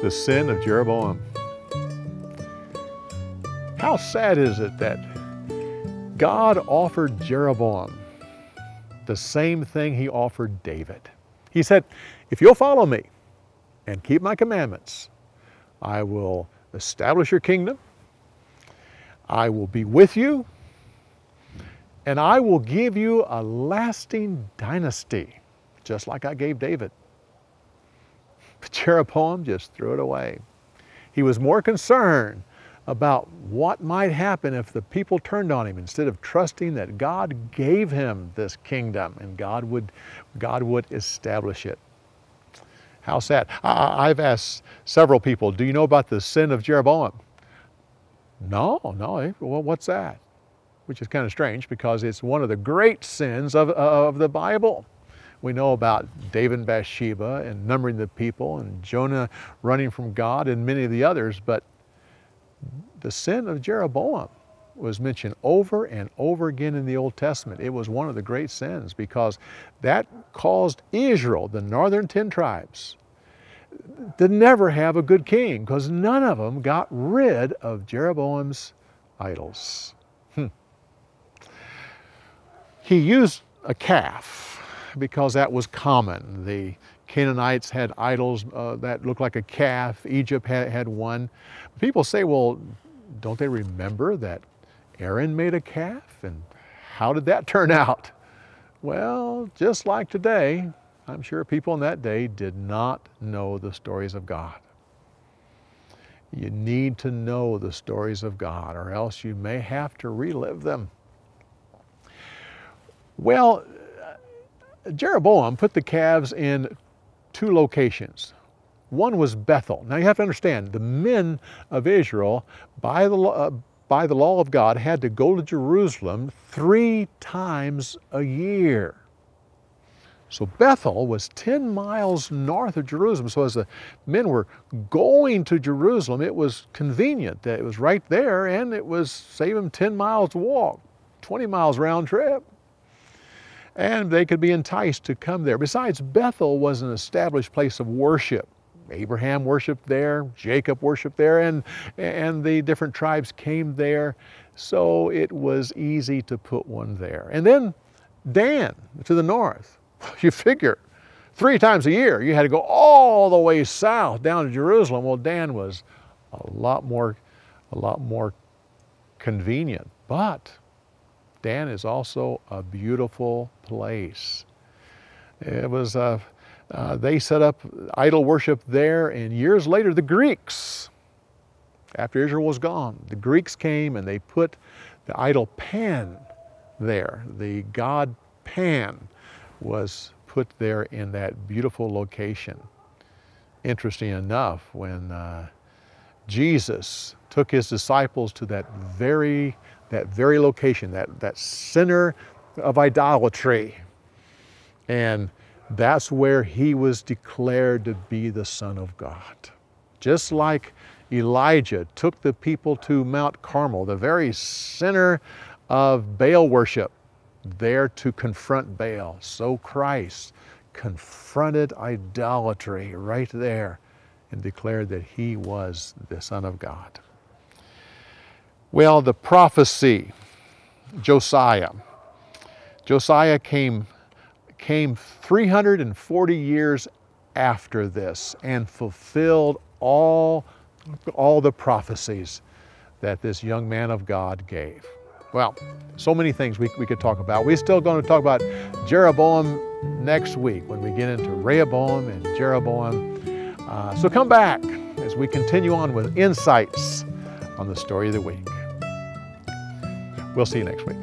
The sin of Jeroboam. How sad is it that God offered Jeroboam the same thing he offered David? He said, if you'll follow me and keep my commandments, I will establish your kingdom, I will be with you, and I will give you a lasting dynasty, just like I gave David. But Jeroboam just threw it away. He was more concerned about what might happen if the people turned on him instead of trusting that God gave him this kingdom and God would establish it. How sad. I've asked several people, do you know about the sin of Jeroboam? No. Well, what's that? Which is kind of strange because it's one of the great sins of the Bible. We know about David and Bathsheba and numbering the people and Jonah running from God and many of the others, but the sin of Jeroboam was mentioned over and over again in the Old Testament. It was one of the great sins because that caused Israel, the northern 10 tribes, to never have a good king because none of them got rid of Jeroboam's idols. He used a calf because that was common. The Canaanites had idols that looked like a calf. Egypt had one. People say, well, don't they remember that Aaron made a calf? And how did that turn out? Well, just like today, I'm sure people in that day did not know the stories of God. You need to know the stories of God, or else you may have to relive them. Well, Jeroboam put the calves in 2 locations. One was Bethel. Now you have to understand, the men of Israel, by the law of God, had to go to Jerusalem 3 times a year. So Bethel was 10 miles north of Jerusalem. So as the men were going to Jerusalem, it was convenient that it was right there and it was save them 10 miles to walk, 20 miles round trip. And they could be enticed to come there. Besides, Bethel was an established place of worship. Abraham worshiped there, Jacob worshiped there, and the different tribes came there. So it was easy to put one there. And then Dan to the north. You figure 3 times a year you had to go all the way south down to Jerusalem. Well, Dan was a lot more convenient. But Dan is also a beautiful place. It was, they set up idol worship there, and years later the Greeks, after Israel was gone, the Greeks came and they put the idol Pan there. The god Pan was put there in that beautiful location. Interesting enough, when Jesus took his disciples to that very location, that center of idolatry. And that's where he was declared to be the Son of God. Just like Elijah took the people to Mount Carmel, the very center of Baal worship, there to confront Baal. So Christ confronted idolatry right there and declared that he was the Son of God. Well, the prophecy, Josiah came 340 years after this and fulfilled all the prophecies that this young man of God gave. Well, so many things we could talk about. We're still going to talk about Jeroboam next week when we get into Rehoboam and Jeroboam. So come back as we continue on with insights on the story of the week. We'll see you next week.